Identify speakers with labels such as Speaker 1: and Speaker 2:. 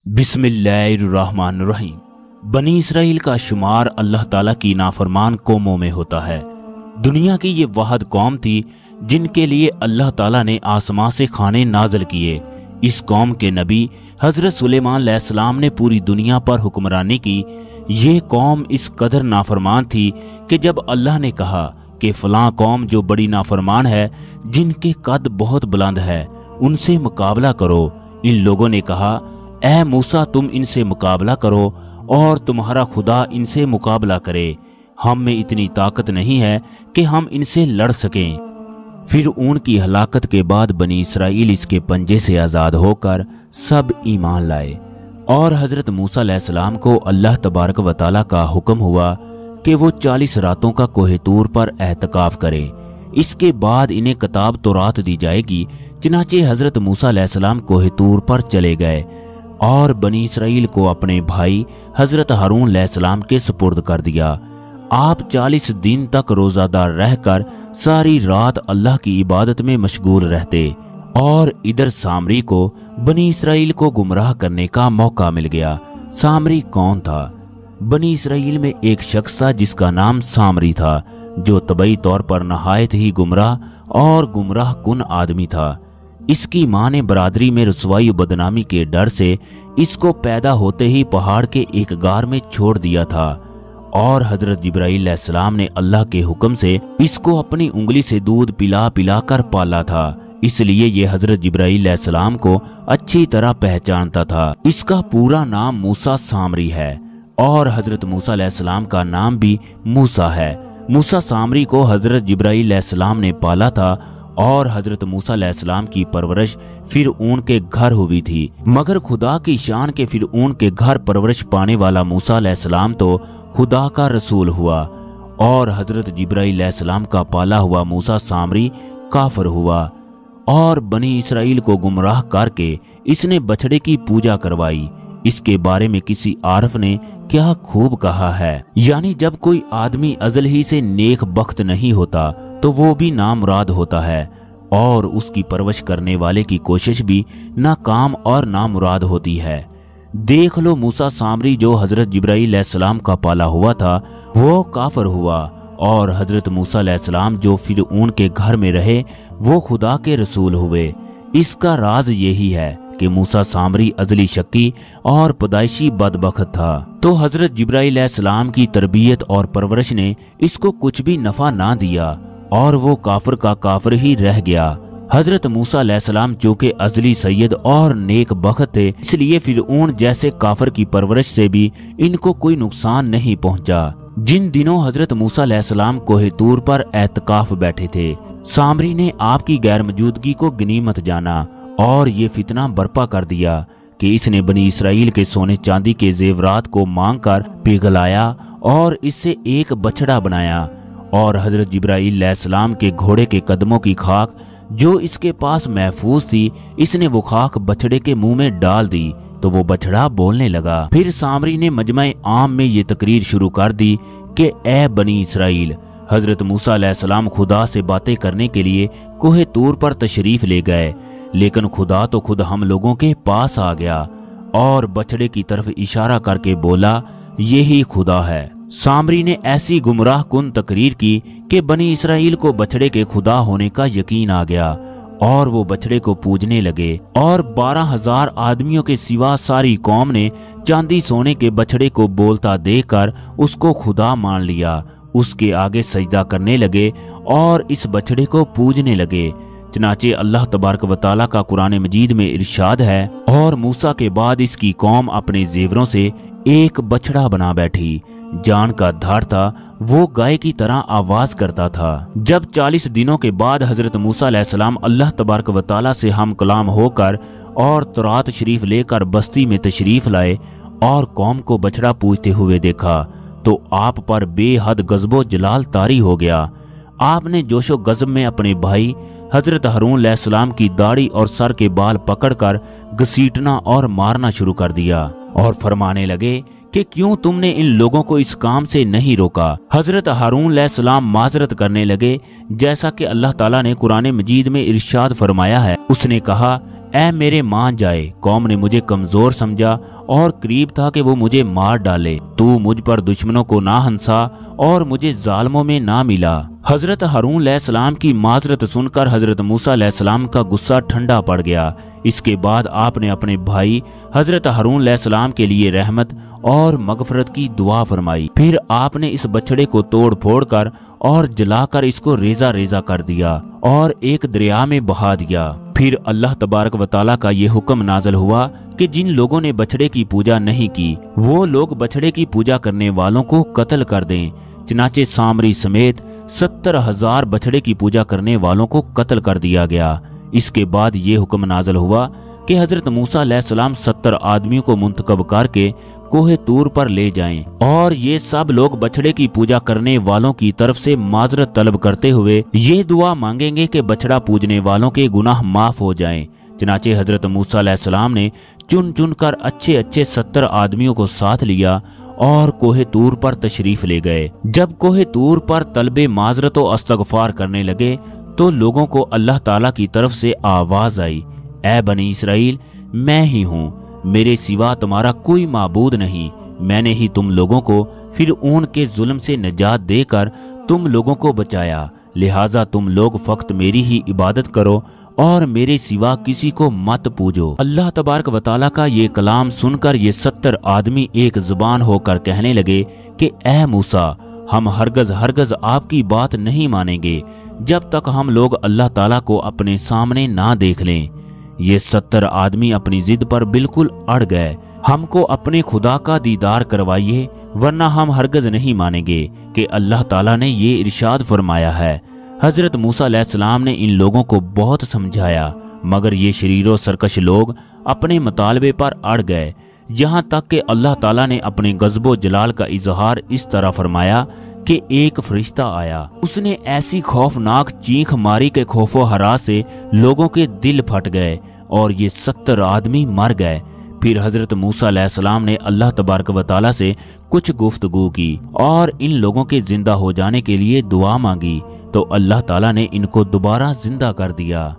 Speaker 1: बिस्मिल्लाहिर्रहमानिर्रहीम। बनी इसराइल का शुमार अल्लाह ताला की नाफरमान कौमों में होता है। दुनिया की ये वाहद कौम थी जिनके लिए अल्लाह ताला ने आसमां से खाने नाजल किए। इस कौम के नबी हजरत सुलेमान अलैहिस्सलाम ने पूरी दुनिया पर हुक्मरानी की। ये कौम इस कदर नाफरमान थी कि जब अल्लाह ने कहा कि फलां कौम जो बड़ी नाफरमान है, जिनके कद बहुत बुलंद है, उनसे मुकाबला करो, इन लोगों ने कहा, ऐ मूसा तुम इनसे मुकाबला करो और तुम्हारा खुदा इनसे मुकाबला करे। हम में इतनी ताकत नहीं है कि हम इनसे लड़ सकें। फिर उनकी हलाकत के बाद बनी इसराइल इसके पंजे से आज़ाद होकर सब ईमान लाए और हजरत मूसा अलैहिस्सलाम को अल्लाह तबारक व तआला का हुक्म हुआ कि वो 40 रातों का कोहे तूर पर एहतिकाफ करे। इसके बाद इन्हें किताब तौरात दी जाएगी। चनाचे हजरत मूसा अलैहिस्सलाम कोहे तूर पर चले गए और बनी इसराइल को अपने भाई हजरत हारून अलैहिस्सलाम के सुपुर्द कर दिया। आप 40 दिन तक रोजादार रहकर सारी रात अल्लाह की इबादत में मशगूल रहते और इधर सामरी को बनी इसराइल को गुमराह करने का मौका मिल गया। सामरी कौन था? बनी इसराइल में एक शख्स था जिसका नाम सामरी था, जो तबई तौर पर नहायत ही गुमराह और गुमराह कुन आदमी था। इसकी मां ने बरादरी में रुसवाई और बदनामी के डर से इसको पैदा होते ही पहाड़ के एक गार में छोड़ दिया था और हजरत जिब्राइल अलैहिस्सलाम ने अल्लाह के हुक्म से इसको अपनी उंगली से दूध पिला पिला कर पाला था। इसलिए ये हजरत जिब्राइल अलैहिस्सलाम को अच्छी तरह पहचानता था। इसका पूरा नाम मूसा सामरी है और हजरत मूसा अलैहिस्सलाम का नाम भी मूसा है। मूसा सामरी को हजरत जिब्राइल अलैहिस्सलाम ने पाला था और हजरत मूसा अलैहिस्सलाम की परवरिश फिर उनके घर हुई थी। मगर खुदा की शान के फिर उनके घर परवरिश पाने वाला मूसा अलैहिस्सलाम तो खुदा का रसूल हुआ और हजरत जिब्राइल अलैहिस्सलाम का पाला हुआ मूसा सामरी काफिर हुआ और बनी इसराइल को गुमराह करके इसने बछड़े की पूजा करवाई। इसके बारे में किसी आरफ ने क्या खूब कहा है, यानी जब कोई आदमी अज़ल ही से नेक बख्त नहीं होता तो वो भी नामुराद होता है और उसकी परवरिश करने वाले की कोशिश भी नाकाम और नामुराद होती है। देख लो मूसा सामरी जो हजरत जिब्राइल अलैहिस्सलाम का पाला हुआ था वो काफिर हुआ और हजरत मूसा अलैहिस्सलाम जो फिर उनके घर में रहे वो खुदा के रसूल हुए। इसका राज यही है कि मूसा सामरी अजली शक्की और पैदाइशी बदबख्त था, तो हजरत जिब्राइल अलैहिस्सलाम की तरबियत और परवरिश ने इसको कुछ भी नफा ना दिया और वो काफिर का काफिर ही रह गया। हजरत मूसा अलैहिस्सलाम जो के अजली सैयद और नेक बख्त थे, इसलिए फिर उन जैसे काफिर की परवरिश से भी इनको कोई नुकसान नहीं पहुंचा। जिन दिनों हजरत मूसा अलैहिस्सलाम कोहे तूर पर एतकाफ बैठे थे, सामरी ने आपकी गैर मौजूदगी को गनीमत जाना और ये फितना बर्पा कर दिया कि इसने बनी इसराइल के सोने चांदी के जेवरात को मांग कर पिघलाया और इससे एक बछड़ा बनाया और हजरत जिब्राइल अलैहिस्सलाम के घोड़े के कदमों की खाक जो इसके पास महफूज थी, इसने वो खाक बछड़े के मुंह में डाल दी तो वो बछड़ा बोलने लगा। फिर सामरी ने मजमा आम में ये तकरीर शुरू कर दी कि ए बनी इसराइल, हजरत मूसा अलैहिस्सलाम खुदा से बातें करने के लिए कोहे तूर पर तशरीफ ले गए, लेकिन खुदा तो खुद हम लोगों के पास आ गया और बछड़े की तरफ इशारा करके बोला, यही खुदा है। सामरी ने ऐसी गुमराह कुन तकरीर की कि बनी इसराइल को बछड़े के खुदा होने का यकीन आ गया और वो बछड़े को पूजने लगे और 12,000 आदमियों के सिवा सारी कौम ने चांदी सोने के बछड़े को बोलता देखकर उसको खुदा मान लिया। उसके आगे सजदा करने लगे और इस बछड़े को पूजने लगे। चनाचे अल्लाह तबारक व तआला का कुरान मजीद में इरशाद है, और मूसा के बाद इसकी कौम अपने जेवरों से एक बछड़ा बना बैठी। जान का धार था, वो गाय की तरह आवाज करता था। जब 40 दिनों के बाद हजरत मूसा अलैहिस्सलाम अल्लाह तबारक व तआला से हम कलाम होकर और तौरात शरीफ लेकर बस्ती में तशरीफ लाए और कौम को बछड़ा पूजते हुए देखा तो आप पर बेहद गजबो जलाल तारी हो गया। आपने जोशो गजब में अपने भाई हजरत हारून अलैहिस्सलाम की दाढ़ी और सर के बाल पकड़कर घसीटना और मारना शुरू कर दिया और फरमाने लगे कि क्यों तुमने इन लोगों को इस काम से नहीं रोका। हजरत हारून अलैहिस्सलाम माजरत करने लगे जैसा कि अल्लाह ताला ने कुरान मजीद में इरशाद फरमाया है। उसने कहा, اے میرے مان جائے، قوم نے مجھے کمزور سمجھا اور قریب تھا کہ وہ مجھے مار ڈالے۔ تو مجھ پر دشمنوں کو نہ ہنسا اور مجھے ظالموں میں نہ ملا۔ حضرت ہارون علیہ السلام کی معذرت سن کر حضرت موسیٰ علیہ السلام کا غصہ ٹھنڈا پڑ گیا۔ اس کے بعد آپ نے اپنے بھائی حضرت ہارون علیہ السلام کے لیے رحمت اور مغفرت کی دعا فرمائی۔ پھر آپ نے اس بچڑے کو توڑ پھوڑ کر اور جلا کر اس کو ریزہ ریزہ کر دیا اور ایک دریا میں بہا دیا۔ پھر اللہ تبارک و تعالیٰ کا یہ حکم نازل ہوا کہ جن لوگوں نے بچڑے کی پوجا نہیں کی وہ لوگ بچڑے کی پوجا کرنے والوں کو قتل کر دیں۔ چنانچہ سامری سمیت 70,000 بچڑے کی پوجا کرنے والوں کو قتل کر دیا گیا۔ اس کے بعد یہ حکم نازل ہوا کہ حضرت موسیٰ علیہ السلام 70 آدمیوں کو منتخب کر کے کوہ طور پر لے جائیں اور یہ سب لوگ بچڑے کی پوجا کرنے والوں کی طرف سے معذرت طلب کرتے ہوئے یہ دعا مانگیں گے کہ بچڑا پوجنے والوں کے گناہ معاف ہو جائیں۔ چنانچہ حضرت موسیٰ علیہ السلام نے چن چن کر اچھے 70 آدمیوں کو ساتھ لیا اور کوہ طور پر تشریف لے گئے۔ جب کوہ طور پر طلب معذرت و استغفار کرنے لگے تو لوگوں کو اللہ تعالیٰ کی طرف سے آواز آئی، اے بنی اسرائیل، میں ہی ہوں، میرے سوا تمہارا کوئی معبود نہیں۔ میں نے ہی تم لوگوں کو فرعون کے ظلم سے نجات دے کر تم لوگوں کو بچایا، لہٰذا تم لوگ فقط میری ہی عبادت کرو اور میرے سوا کسی کو مت پوجو۔ اللہ تبارک و تعالیٰ کا یہ کلام سن کر یہ 70 آدمی ایک زبان ہو کر کہنے لگے کہ اے موسیٰ، ہم ہرگز آپ کی بات نہیں مانیں گے جب تک ہم لوگ اللہ تعالیٰ کو اپنے سامنے نہ دیکھ لیں۔ یہ 70 آدمی اپنی ضد پر بالکل اڑ گئے، ہم کو اپنے خدا کا دیدار کروائیے ورنہ ہم ہرگز نہیں مانیں گے کہ اللہ تعالیٰ نے یہ ارشاد فرمایا ہے۔ حضرت موسیٰ علیہ السلام نے ان لوگوں کو بہت سمجھایا مگر یہ شریر و سرکش لوگ اپنے مطالبے پر اڑ گئے، یہاں تک کہ اللہ تعالیٰ نے اپنے غضب و جلال کا اظہار اس طرح فرمایا کہ ایک فرشتہ آیا، اس نے ایسی خوفناک چیخ ماری کہ خوف و ہراس سے لوگوں کے دل پھٹ گئے اور یہ 70 آدمی مر گئے۔ پھر حضرت موسیٰ علیہ السلام نے اللہ تبارک و تعالیٰ سے کچھ گفتگو کی اور ان لوگوں کے زندہ ہو جانے کے لیے دعا مانگی تو اللہ تعالیٰ نے ان کو دوبارہ زندہ کر دیا۔